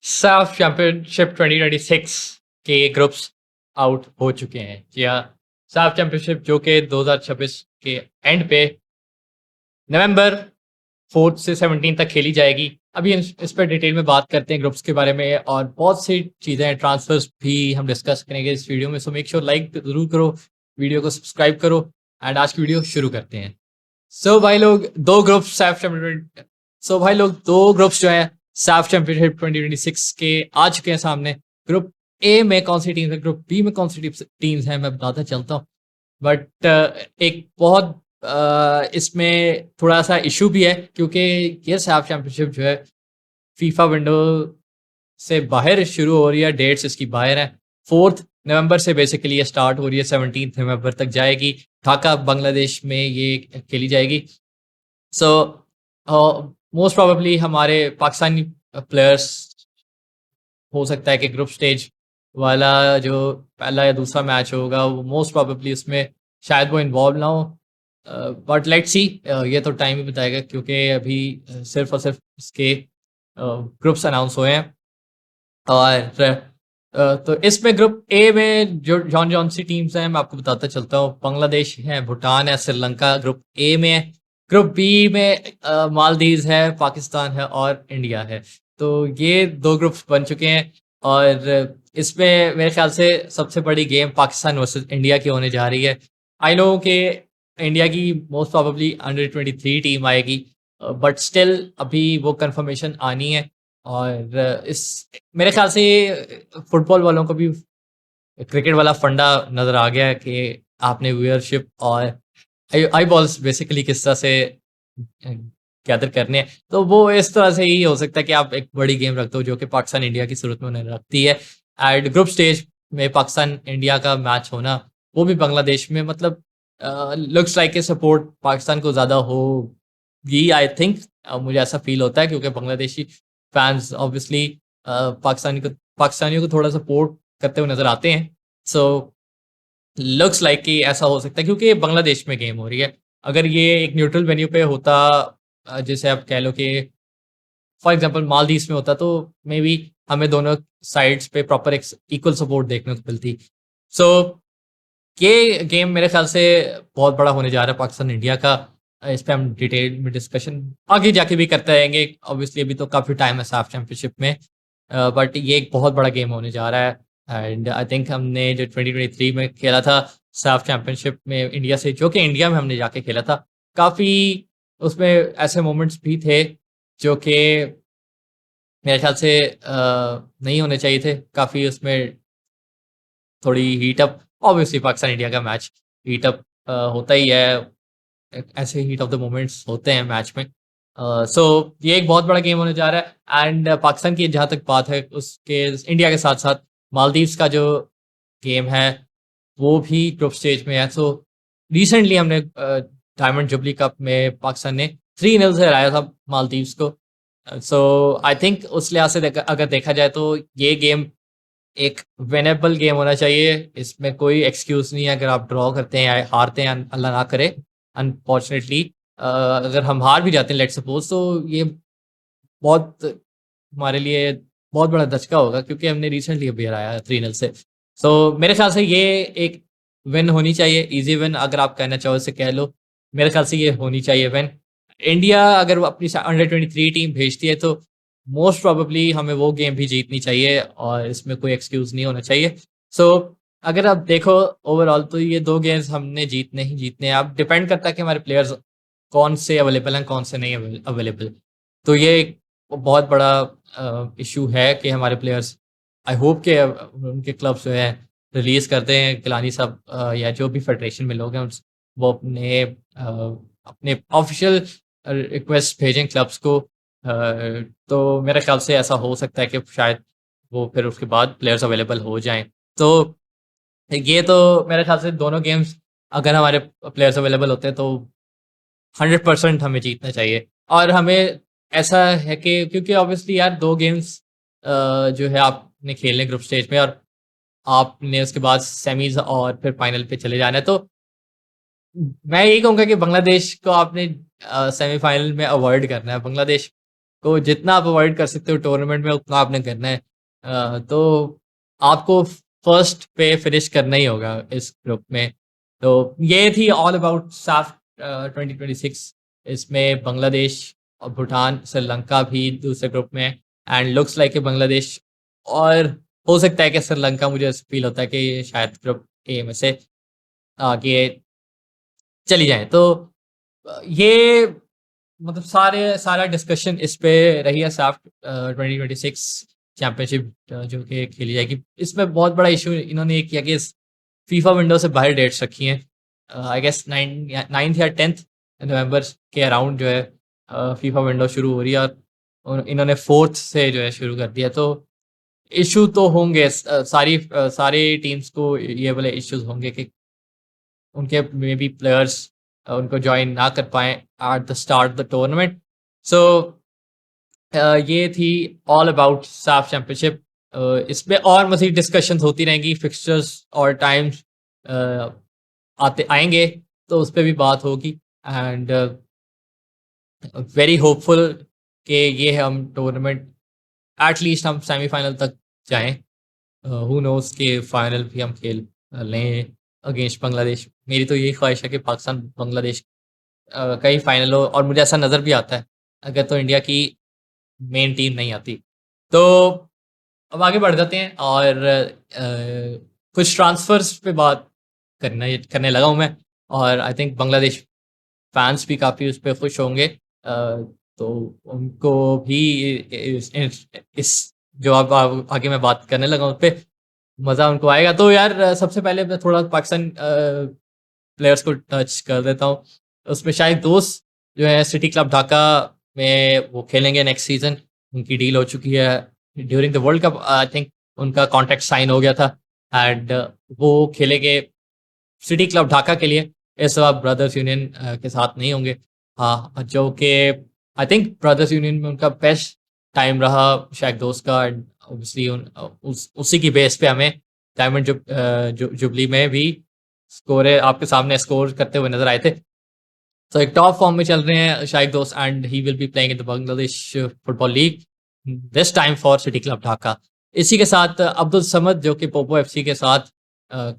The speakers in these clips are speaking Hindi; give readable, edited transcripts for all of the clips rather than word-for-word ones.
साफ चैंपियनशिप 2026 के ग्रुप्स आउट हो चुके हैं। जी हाँ, साफ चैंपियनशिप जो कि 2026 के एंड पे नवंबर 4 से 17 तक खेली जाएगी। अभी इस पर डिटेल में बात करते हैं ग्रुप्स के बारे में, और बहुत सी चीज़ें हैं, ट्रांसफर्स भी हम डिस्कस करेंगे इस वीडियो में। सो मेक श्योर लाइक ज़रूर करो, वीडियो को सब्सक्राइब करो, एंड आज की वीडियो शुरू करते हैं। सो भाई लोग, दो ग्रुप्स जो हैं साफ चैंपियनशिप 2026 के आ चुके हैं सामने। ग्रुप ए में कौन सी टीम्स है, ग्रुप बी में कौन सी टीम्स हैं, मैं बताता चलता हूँ। बट एक बहुत इसमें थोड़ा सा इशू भी है, क्योंकि ये साफ चैंपियनशिप जो है फीफा विंडो से बाहर शुरू हो रही है, डेट्स इसकी बाहर है। 4 नवंबर से बेसिकली ये स्टार्ट हो रही है, 17 नवंबर तक जाएगी। ढाका बांग्लादेश में ये खेली जाएगी। सो मोस्ट प्रोबेबली हमारे पाकिस्तानी प्लेयर्स हो सकता है कि ग्रुप स्टेज वाला जो पहला या दूसरा मैच होगा वो मोस्ट प्रोबेबली उसमें शायद वो इन्वॉल्व ना हो। बट लेट्स सी, ये तो टाइम ही बताएगा, क्योंकि अभी सिर्फ और सिर्फ इसके ग्रुप्स अनाउंस हुए हैं। और तो इसमें ग्रुप ए में जो जॉन सी टीम्स हैं मैं आपको बताता चलता हूँ। बांग्लादेश है, भूटान है, श्रीलंका ग्रुप ए में है। ग्रुप बी में मालदीव्स है, पाकिस्तान है और इंडिया है। तो ये दो ग्रुप्स बन चुके हैं, और इसमें मेरे ख्याल से सबसे बड़ी गेम पाकिस्तान वर्सेस इंडिया की होने जा रही है। आई नो कि इंडिया की मोस्ट प्रोबेबली अंडर 23 टीम आएगी, बट स्टिल अभी वो कंफर्मेशन आनी है। और इस मेरे ख्याल से फुटबॉल वालों को भी क्रिकेट वाला फंडा नज़र आ गया है कि आपने व्यूअरशिप और आई बॉल्स बेसिकली किस तरह से गैदर करने हैं। तो वो इस तरह से ही हो सकता है कि आप एक बड़ी गेम रखते हो जो कि पाकिस्तान इंडिया की सूरत में उन्हें रखती है। एंड ग्रुप स्टेज में पाकिस्तान इंडिया का मैच होना, वो भी बांग्लादेश में, मतलब लुक्स लाइक सपोर्ट पाकिस्तान को ज़्यादा होगी आई थिंक। मुझे ऐसा फील होता है, क्योंकि बांग्लादेशी फैंस ऑब्वियसली पाकिस्तानियों को थोड़ा सपोर्ट करते हुए नज़र आते हैं। सो लुक्स लाइक कि ऐसा हो सकता है, क्योंकि ये बांग्लादेश में गेम हो रही है। अगर ये एक न्यूट्रल वेन्यू पे होता, जैसे आप कह लो कि फॉर एग्जांपल मालदीव्स में होता, तो मे बी हमें दोनों साइड्स पे प्रॉपर एक इक्वल सपोर्ट देखने को मिलती। सो ये गेम मेरे ख्याल से बहुत बड़ा होने जा रहा है पाकिस्तान इंडिया का। इस पे हम डिटेल में डिस्कशन आगे जाके भी करते रहेंगे। ऑब्वियसली अभी तो काफ़ी टाइम है साफ चैंपियनशिप में, बट ये एक बहुत बड़ा गेम होने जा रहा है। एंड आई थिंक हमने जो 2023 में खेला था साफ चैंपियनशिप में इंडिया से, जो कि इंडिया में हमने जाके खेला था, काफ़ी उसमें ऐसे मोमेंट्स भी थे जो कि मेरे ख्याल से नहीं होने चाहिए थे। काफ़ी उसमें थोड़ी heat up, obviously Pakistan India का मैच हीट अप होता ही है, ऐसे हीट ऑफ द मोमेंट्स होते हैं मैच में। सो ये एक बहुत बड़ा गेम होने जा रहा है। एंड पाकिस्तान की जहाँ तक बात है, उसके इंडिया के साथ साथ मालदीव्स का जो गेम है वो भी ग्रुप स्टेज में है। सो रिसेंटली हमने डायमंड जुबली कप में पाकिस्तान ने 3-0 से हराया था मालदीव्स को। सो आई थिंक उस लिहाज से अगर देखा जाए तो ये गेम एक विनेबल गेम होना चाहिए। इसमें कोई एक्सक्यूज नहीं है अगर आप ड्रॉ करते हैं या हारते हैं, अल्लाह ना करे अनफॉर्चुनेटली। अगर हम हार भी जाते हैं लेट्स सपोज, तो ये बहुत हमारे लिए बहुत बड़ा धचका होगा, क्योंकि हमने रिसेंटली अभी हराया 3-0 से। सो मेरे ख्याल से ये एक विन होनी चाहिए, इजी विन अगर आप कहना चाहो इसे कह लो। मेरे ख्याल से ये होनी चाहिए विन। इंडिया अगर वो अपनी अंडर 23 टीम भेजती है तो मोस्ट प्रोबेबली हमें वो गेम भी जीतनी चाहिए, और इसमें कोई एक्सक्यूज नहीं होना चाहिए। सो अगर आप देखो ओवरऑल, तो ये दो गेम्स हमने जीतने ही जीतने हैं। अब डिपेंड करता है कि हमारे प्लेयर्स कौन से अवेलेबल हैं, कौन से नहीं अवेलेबल। तो ये एक बहुत बड़ा इशू है कि हमारे प्लेयर्स, आई होप के उनके क्लब्स जो है रिलीज़ करते हैं। गिलानी साहब या जो भी फेडरेशन में लोग हैं वो अपने ऑफिशियल रिक्वेस्ट भेजें क्लब्स को। तो मेरे ख्याल से ऐसा हो सकता है कि शायद वो फिर उसके बाद प्लेयर्स अवेलेबल हो जाएं। तो ये तो मेरे ख्याल से दोनों गेम्स अगर हमारे प्लेयर्स अवेलेबल होते हैं तो 100% हमें जीतना चाहिए। और हमें ऐसा है कि क्योंकि ऑब्वियसली यार 2 गेम्स जो है आपने खेलने ग्रुप स्टेज में, और आपने उसके बाद सेमीज़ और फिर फाइनल पे चले जाना है। तो मैं यही कहूँगा कि बांग्लादेश को आपने सेमीफाइनल में अवॉइड करना है। बांग्लादेश को जितना आप अवॉइड कर सकते हो टूर्नामेंट में उतना आपने करना है। तो आपको फर्स्ट पे फिनिश करना ही होगा इस ग्रुप में। तो ये थी ऑल अबाउट साफ 2026। इसमें बांग्लादेश और भूटान, श्रीलंका भी दूसरे ग्रुप में है एंड लुक्स लाइक बांग्लादेश और हो सकता है कि श्रीलंका, मुझे फील होता है कि शायद ग्रुप ए में से आगे चली जाए। तो ये मतलब सारा डिस्कशन इस पे रही है साफ 2026 चैंपियनशिप जो कि खेली जाएगी। इसमें बहुत बड़ा इशू इन्होंने ये किया कि इस फीफा विंडो से बाहर डेट्स रखी हैं। आई गेस 9th या 10th नवंबर के अराउंड जो है फीफा विंडो शुरू हो रही है और इन्होंने 4th से जो है शुरू कर दिया। तो इशू तो होंगे, सारी टीम्स को ये वाले इश्यूज होंगे कि उनके मे बी प्लेयर्स उनको ज्वाइन ना कर पाए at the start the tournament. So ये थी ऑल अबाउट साफ चैंपियनशिप। इसमें और मज़ीद डिस्कशंस होती रहेंगी, फिक्सचर्स और टाइम्स आते आएंगे तो उस पर भी बात होगी एंड वेरी होपफुल कि ये हम टूर्नामेंट एटलीस्ट हम सेमीफाइनल तक जाएं। हु नोस के फाइनल भी हम खेल लें अगेंस्ट बांग्लादेश। मेरी तो यही ख्वाहिश है कि पाकिस्तान बांग्लादेश का ही फाइनल हो और मुझे ऐसा नज़र भी आता है अगर तो इंडिया की मेन टीम नहीं आती। तो अब आगे बढ़ जाते हैं और कुछ ट्रांसफर्स पे बात करने लगा हूँ मैं और आई थिंक बांग्लादेश फैंस भी काफ़ी उस पर खुश होंगे। तो उनको भी इस जो अब आगे मैं बात करने लगा उस पर मज़ा उनको आएगा। तो यार सबसे पहले मैं थोड़ा पाकिस्तान प्लेयर्स को टच कर देता हूँ। उसमें शायद दोस्त जो है सिटी क्लब ढाका में वो खेलेंगे नेक्स्ट सीज़न। उनकी डील हो चुकी है during the world cup. I think उनका कॉन्ट्रैक्ट साइन हो गया था एंड वो खेलेंगे सिटी क्लब ढाका के लिए। इस बार ब्रदर्स यूनियन के साथ नहीं होंगे। हाँ, जो कि आई थिंक ब्रदर्स यूनियन में उनका बेस्ट टाइम रहा शायद दोस्त का। ऑब्वियसली उसी की बेस पे हमें डायमंड जुबली में भी स्कोर आपके सामने स्कोर करते हुए नजर आए थे। तो एक टॉप फॉर्म में चल रहे हैं शायद दोस्त and he will be playing in the Bangladesh football league this time for city club Dhaka. इसी के साथ अब्दुल समद जो कि पोपो एफसी के साथ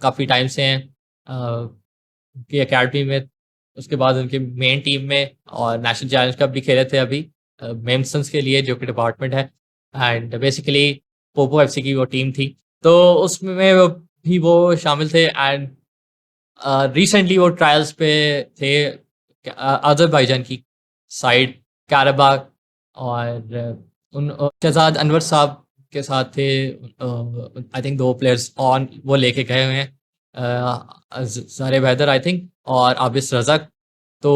काफ़ी टाइम से हैं उनकी अकेडमी में, उसके बाद उनकी मेन टीम में और नेशनल चैलेंज कप भी खेले थे अभी मेमसन्स के लिए जो कि डिपार्टमेंट है एंड बेसिकली पोपो एफसी की वो टीम थी। तो उसमें भी वो शामिल थे एंड रिसेंटली वो ट्रायल्स पे थे अजरबैजान की साइड काराबाग और उन शहजाद अनवर साहब के साथ थे। आई थिंक 2 प्लेयर्स ऑन वो लेके गए हुए हैं ज़ारे बैदर आई थिंक और आबिस रज़ाक। तो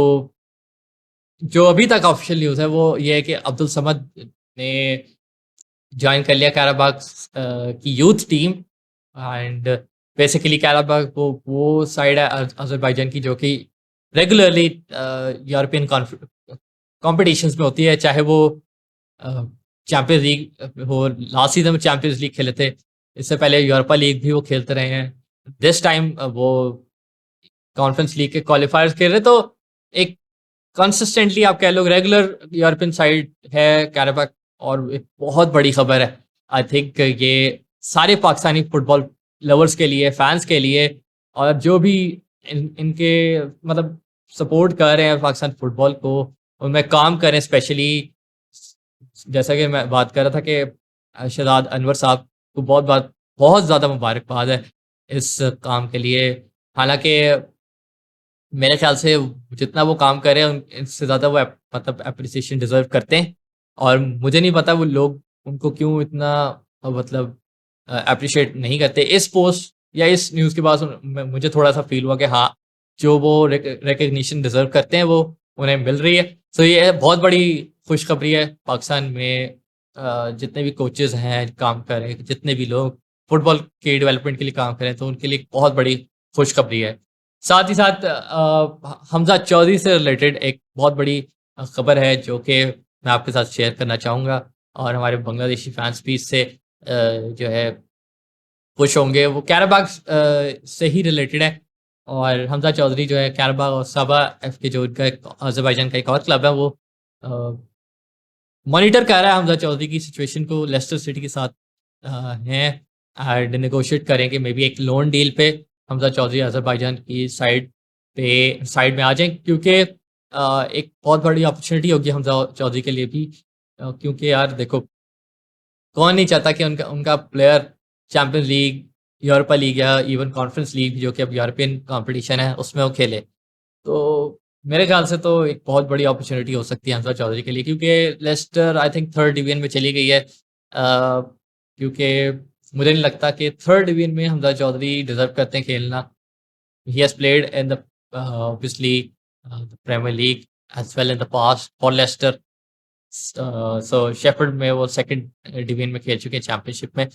जो अभी तक ऑफिशियल न्यूज़ है वो ये है कि अब्दुल समद ने ज्वाइन कर लिया काराबाग की यूथ टीम एंड बेसिकली काराबाग वो साइड है अजरबैजान की जो कि रेगुलरली यूरोपियन कॉम्पिटिशन्स में होती है, चाहे वो चैंपियंस लीग हो। लास्ट सीजन में चैंपियंस लीग खेले थे, इससे पहले यूरोपा लीग भी वो खेलते रहे हैं। दिस टाइम वो कॉन्फ्रेंस लीग के क्वालिफायर्स खेल रहे। तो एक कंसिस्टेंटली आप कह लो रेगुलर यूरोपियन साइड है काराबाग और एक बहुत बड़ी खबर है आई थिंक ये सारे पाकिस्तानी फुटबॉल लवर्स के लिए, फैंस के लिए और जो भी इनके मतलब सपोर्ट कर रहे हैं पाकिस्तान फुटबॉल को, उनमें काम करें। स्पेशली जैसा कि मैं बात कर रहा था कि शहजाद अनवर साहब को बहुत ज़्यादा मुबारकबाद है इस काम के लिए। हालांकि मेरे ख्याल से जितना वो काम कर रहे हैं इससे ज़्यादा वो मतलब अप्रिसिएशन डिजर्व करते हैं और मुझे नहीं पता वो लोग उनको क्यों इतना मतलब अप्रिशिएट नहीं करते। इस पोस्ट या इस न्यूज़ के बाद मुझे थोड़ा सा फील हुआ कि हाँ, जो वो रिकग्निशन डिजर्व करते हैं वो उन्हें मिल रही है। सो ये बहुत बड़ी खुशखबरी है पाकिस्तान में जितने भी कोचेज़ हैं काम कर रहे हैं, जितने भी लोग फुटबॉल के डेवलपमेंट के लिए काम कर रहे हैं, तो उनके लिए एक बहुत बड़ी खुशखबरी है। साथ ही साथ हमजा चौधरी से रिलेटेड एक बहुत बड़ी खबर है जो कि मैं आपके साथ शेयर करना चाहूँगा और हमारे बांग्लादेशी फैंस भी इससे जो है खुश होंगे। वो काराबाग से ही रिलेटेड है और हमजा चौधरी जो है काराबाग और सबा एफ के जो उनका एक अज़रबैजान का एक और क्लब है वो मॉनिटर कर रहा है हमजा चौधरी की सिचुएशन को लेस्टर सिटी के साथ हैं एंड नेगोशिएट करेंगे मे बी एक लोन डील पे हमजा चौधरी अजरबैजान की साइड में आ जाएं, क्योंकि एक बहुत बड़ी अपॉर्चुनिटी होगी हमजा चौधरी के लिए भी, क्योंकि यार देखो कौन नहीं चाहता कि उनका उनका player champions league, Europa league या इवन कॉन्फ्रेंस लीग जो कि अब यूरोपियन कंपटीशन है उसमें वो खेले। तो मेरे ख्याल से तो एक बहुत बड़ी अपॉर्चुनिटी हो सकती है हमजा चौधरी के लिए, क्योंकि Leicester I think third division में चली गई है, क्योंकि मुझे नहीं लगता कि थर्ड डिवीजन में हमजा चौधरी डिजर्व करते हैं खेलना। He has played in the obviously the premier league as well in the past for Leicester. So Sheffield में वो सेकंड डिवीजन में खेल चुके हैं चैंपियनशिप में।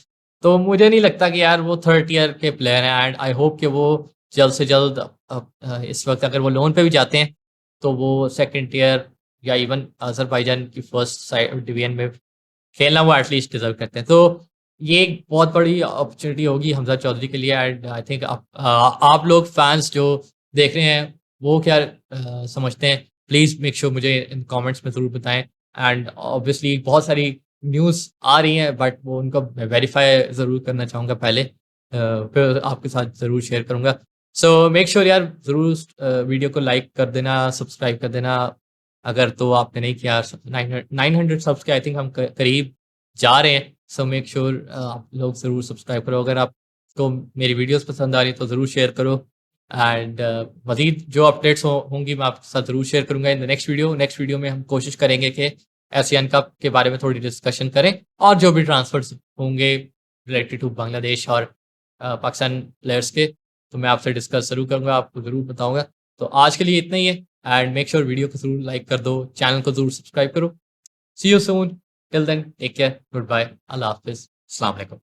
तो मुझे नहीं लगता कि यार वो थर्ड ईयर के प्लेयर हैं एंड आई होप कि वो जल्द से जल्द इस वक्त अगर वो लोन पे भी जाते हैं तो वो सेकंड ईयर या इवन अजरबैजान की फर्स्ट साइड डिवीजन में खेलना वो एटलीस्ट डिजर्व करते हैं। तो ये एक बहुत बड़ी अपॉर्चुनिटी होगी हमजा चौधरी के लिए एंड आई थिंक आप लोग फैंस जो देख रहे हैं वो क्या समझते हैं, प्लीज़ मेक श्योर मुझे इन कमेंट्स में ज़रूर बताएं। एंड ऑब्वियसली बहुत सारी न्यूज़ आ रही हैं बट वो उनको वेरीफाई ज़रूर करना चाहूँगा पहले, फिर आपके साथ ज़रूर शेयर करूँगा। सो मेक श्योर यार ज़रूर वीडियो को लाइक कर देना, सब्सक्राइब कर देना अगर तो आपने नहीं किया। 900 सब्स के आई थिंक हम करीब जा रहे हैं। सो मेक श्योर आप लोग ज़रूर सब्सक्राइब करो। अगर आपको मेरी वीडियोस पसंद आ रही है तो ज़रूर शेयर करो एंड मज़ीद जो अपडेट्स होंगी मैं आपके साथ ज़रूर शेयर करूँगा इन द नेक्स्ट वीडियो में हम कोशिश करेंगे कि एशियन कप के बारे में थोड़ी डिस्कशन करें और जो भी ट्रांसफर्स होंगे रिलेटेड टू बांग्लादेश और पाकिस्तान प्लेयर्स के तो मैं आपसे डिस्कस ज़रूर करूँगा, आपको ज़रूर बताऊँगा। तो आज के लिए इतना ही है एंड मेक श्योर वीडियो को ज़रूर लाइक कर दो, चैनल को ज़रूर सब्सक्राइब करो। See you soon, till then take care, good bye, अल्लाह हाफिज़, अस्सलाम वालेकुम।